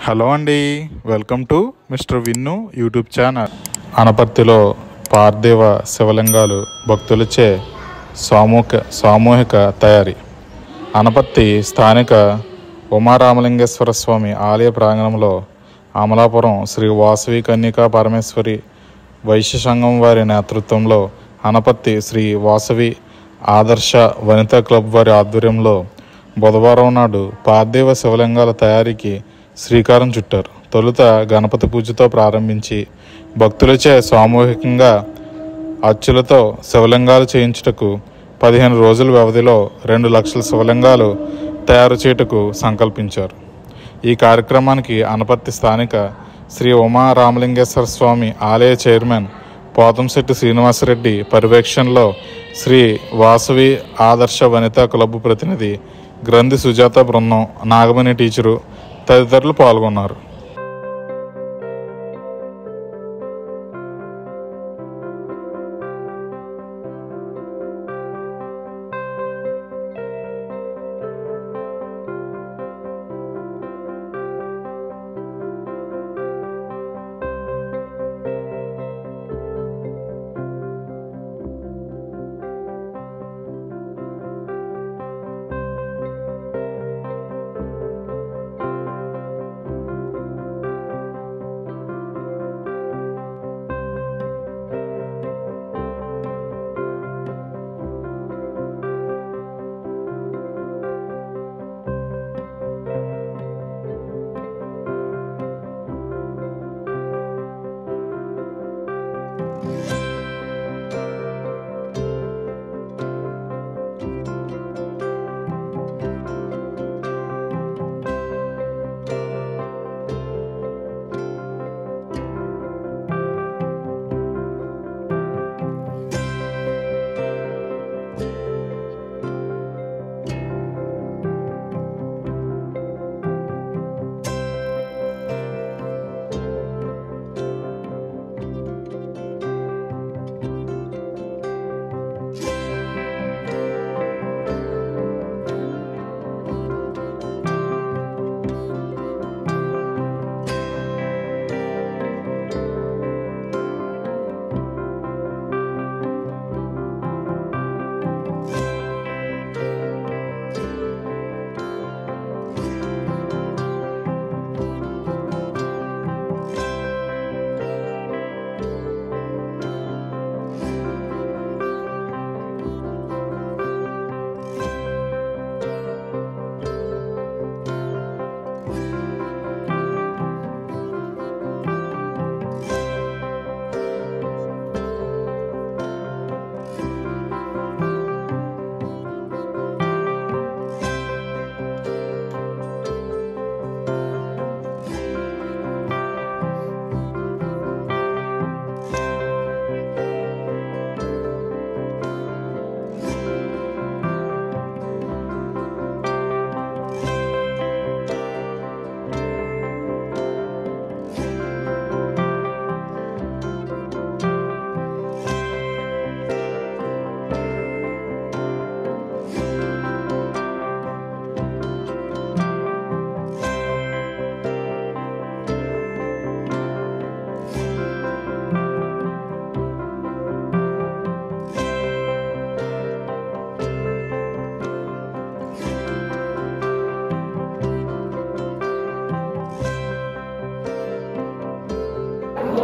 Hello అండి, welcome to mister Vinnu YouTube channel. అనపర్తిలో పార్థివ శివలింగాలు భక్తులచే సామూహిక తయారీ. అనపర్తి స్థానిక ఉమారామలింగేశ్వర స్వామి ఆలయ ప్రాంగణంలో అమలాపురం శ్రీ వాసవి కన్యకా పరమేశ్వరి వైశ్య సంఘం వారి నేతృత్వంలో అనపర్తి శ్రీ వాసవి ఆదర్శ వనితా క్లబ్ వారి ఆధ్వర్యంలో బుధవారం నాడు పార్థివ శివలింగాల తయారీకి శ్రీకారం చుట్టారు. తొలుత గణపతి పూజతో ప్రారంభించి భక్తులచే సామూహికంగా అచ్చులతో శివలింగాలు చేయించుటకు 15 రోజుల వ్యవధిలో 2 లక్షల శివలింగాలు తయారు చేయుటకు సంకల్పించారు. ఈ కార్యక్రమానికి అనపర్తి స్థానిక శ్రీ ఉమా రామలింగేశ్వర స్వామి ఆలయ చైర్మన్ పోతంశెట్టి శ్రీనివాసరెడ్డి పర్యవేక్షణలో శ్రీ వాసవి ఆదర్శ వనితా క్లబ్ ప్రతినిధి గ్రంథి సుజాత బృందం, నాగమణి టీచరు తదితరులు పాల్గొన్నారు.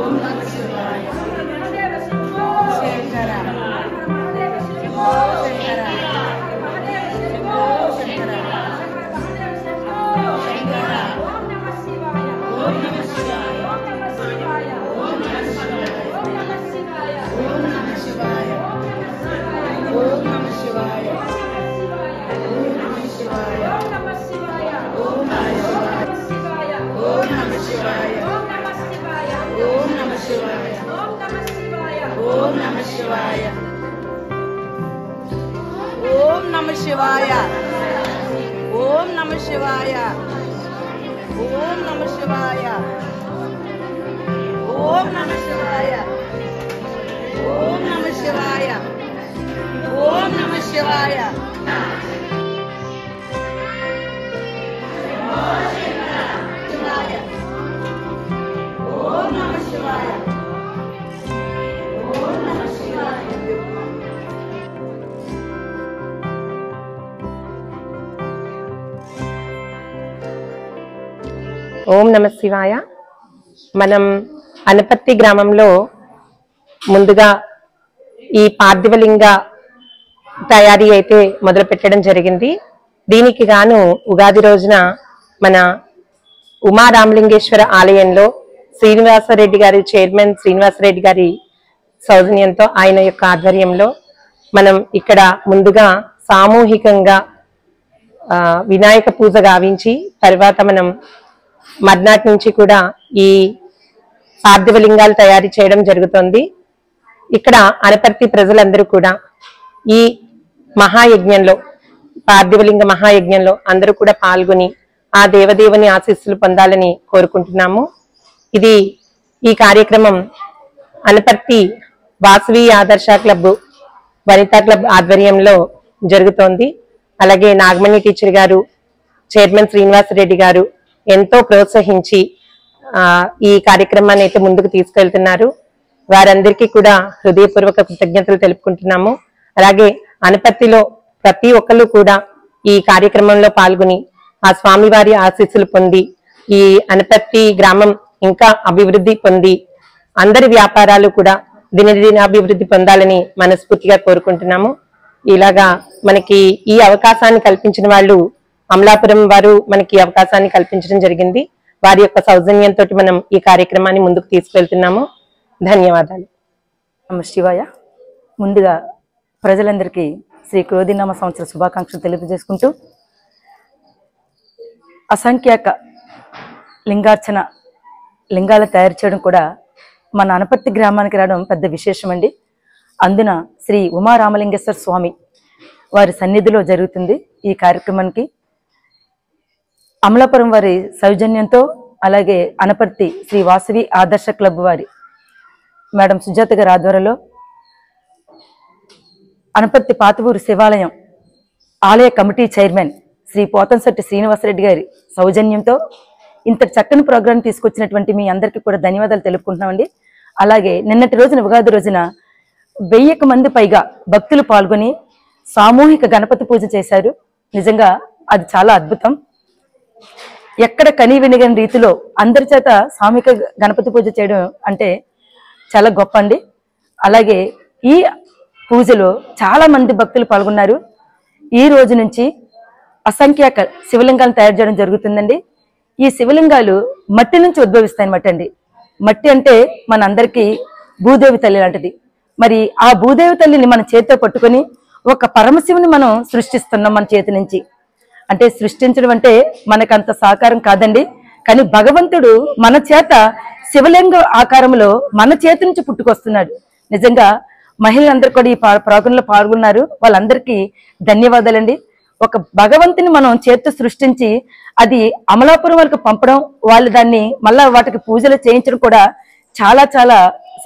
ఓం నమః శివాయ. ఓం నమః శివాయ. ఓం నమః శివాయ. ఓం నమః శివాయ. ఓం నమః శివాయ. ఓం నమః శివాయ. శివాయ. ఓం నమ శివాయ. మనం అనపర్తి గ్రామంలో ముందుగా ఈ పార్థివలింగ తయారీ అయితే మొదలు పెట్టడం జరిగింది. దీనికి గాను ఉగాది రోజున మన ఉమా రామలింగేశ్వర ఆలయంలో శ్రీనివాసరెడ్డి గారి చైర్మన్ శ్రీనివాసరెడ్డి గారి సౌజన్యంతో ఆయన యొక్క ఆధ్వర్యంలో మనం ఇక్కడ ముందుగా సామూహికంగా వినాయక పూజ గావించి తర్వాత మనం మర్నాటి నుంచి కూడా ఈ పార్థివలింగాలు తయారు చేయడం జరుగుతుంది. ఇక్కడ అనపర్తి ప్రజలందరూ కూడా ఈ మహాయజ్ఞంలో పార్థివలింగ మహాయజ్ఞంలో అందరూ కూడా పాల్గొని ఆ దేవదేవుని ఆశీస్సులు పొందాలని కోరుకుంటున్నాము. ఈ కార్యక్రమం అనపర్తి వాసవి ఆదర్శ క్లబ్ వనితా క్లబ్ ఆధ్వర్యంలో జరుగుతోంది. అలాగే నాగమణి టీచర్ గారు, చైర్మన్ శ్రీనివాసరెడ్డి గారు ఎంతో ప్రోత్సహించి ఈ కార్యక్రమాన్ని అయితే ముందుకు తీసుకెళ్తున్నారు. వారందరికీ కూడా హృదయపూర్వక కృతజ్ఞతలు తెలుపుకుంటున్నాము. అలాగే అనపర్తిలో ప్రతి ఒక్కరు కూడా ఈ కార్యక్రమంలో పాల్గొని ఆ స్వామివారి ఆశీస్సులు పొంది ఈ అనపర్తి గ్రామం ఇంకా అభివృద్ధి పొంది అందరి వ్యాపారాలు కూడా దినదినాభివృద్ధి పొందాలని మనస్ఫూర్తిగా కోరుకుంటున్నాము. ఇలాగా మనకి ఈ అవకాశాన్ని కల్పించిన వాళ్ళు అమలాపురం వారు మనకి అవకాశాన్ని కల్పించడం జరిగింది. వారి యొక్క సౌజన్యంతో మనం ఈ కార్యక్రమాన్ని ముందుకు తీసుకెళ్తున్నాము. ధన్యవాదాలు. నమ శివాయ. ముందుగా ప్రజలందరికీ శ్రీ క్రోధినామ సంవత్సర శుభాకాంక్షలు తెలియజేసుకుంటూ అసంఖ్యాక లింగార్చన లింగాలు తయారు చేయడం కూడా మన అనపర్తి గ్రామానికి రావడం పెద్ద విశేషం అండి. అందున శ్రీ ఉమా రామలింగేశ్వర స్వామి వారి సన్నిధిలో జరుగుతుంది ఈ కార్యక్రమానికి. అమలాపురం వారి సౌజన్యంతో అలాగే అనపర్తి శ్రీ వాసవి ఆదర్శ క్లబ్ వారి మేడం సుజాత గారి ఆధ్వర్యంలో అనపర్తి పాతవూరు శివాలయం ఆలయ కమిటీ చైర్మన్ శ్రీ పోతంశెట్టి శ్రీనివాసరెడ్డి గారి సౌజన్యంతో ఇంతటి చక్కని ప్రోగ్రాం తీసుకొచ్చినటువంటి మీ అందరికీ కూడా ధన్యవాదాలు తెలుపుకుంటున్నామండి. అలాగే నిన్నటి రోజున ఉగాది రోజున 1000 మంది పైగా భక్తులు పాల్గొని సామూహిక గణపతి పూజ చేశారు. నిజంగా అది చాలా అద్భుతం. ఎక్కడ కని వినిగని రీతిలో అందరి చేత సామూహిక గణపతి పూజ చేయడం అంటే చాలా గొప్ప అండి. అలాగే ఈ పూజలో చాలా మంది భక్తులు పాల్గొన్నారు. ఈ రోజు నుంచి అసంఖ్యాక శివలింగాలను తయారు చేయడం జరుగుతుందండి. ఈ శివలింగాలు మట్టి నుంచి ఉద్భవిస్తాయి అన్నమాట అండి. మట్టి అంటే మన అందరికీ భూదేవి తల్లి లాంటిది. మరి ఆ భూదేవి తల్లిని మన చేతితో పట్టుకొని ఒక పరమశివుని మనం సృష్టిస్తున్నాం మన చేతి నుంచి. అంటే సృష్టించడం అంటే మనకంత సాకారం కాదండి. కానీ భగవంతుడు మన చేత శివలింగ ఆకారంలో మన చేతి నుంచి పుట్టుకొస్తున్నాడు. నిజంగా మహిళలందరూ కూడా ఈ ప్రోగ్రాంలో పాల్గొన్నారు. వాళ్ళందరికీ ధన్యవాదాలండి. ఒక భగవంతుని మనం చేతితో సృష్టించి అది అమలాపురం వరకు పంపడం, వాళ్ళు దాన్ని మళ్ళా వాటికి పూజలు చేయించడం కూడా చాలా చాలా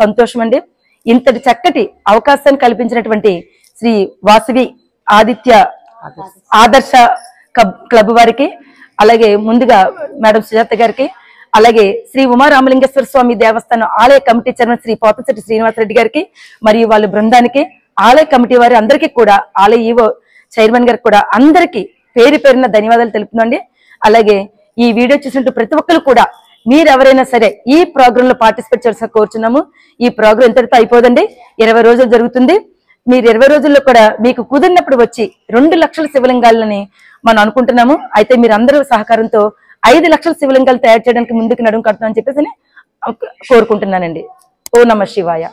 సంతోషం అండి. ఇంతటి చక్కటి అవకాశాన్ని కల్పించినటువంటి శ్రీ వాసవి ఆదర్శ క్లబ్ వారికి, అలాగే ముందుగా మేడం సుజాత గారికి, అలాగే శ్రీ ఉమా రామలింగేశ్వర స్వామి దేవస్థానం ఆలయ కమిటీ చైర్మన్ శ్రీ పోతంశెట్టి శ్రీనివాసరెడ్డి గారికి మరియు వాళ్ళ బృందానికి, ఆలయ కమిటీ వారి అందరికీ కూడా, ఆలయ ఈవో చైర్మన్ గారికి కూడా అందరికీ పేరు పేరున ధన్యవాదాలు తెలుపుతుందండి. అలాగే ఈ వీడియో చూసినట్టు ప్రతి ఒక్కరు కూడా మీరు ఎవరైనా సరే ఈ ప్రోగ్రామ్ లో పార్టిసిపేట్ చేయాల్సిన కోరుచున్నాము. ఈ ప్రోగ్రాం ఎంతటితో అయిపోదండి, 20 రోజులు జరుగుతుంది. మీరు 20 రోజుల్లో కూడా మీకు కుదిరినప్పుడు వచ్చి 2 లక్షల శివలింగాలని మనం అనుకుంటున్నాము. అయితే మీరు అందరూ సహకారంతో 5 లక్షల శివలింగాలు తయారు చేయడానికి ముందుకు నడుము కడతామని చెప్పేసి కోరుకుంటున్నానండి. ఓ నమ శివాయ.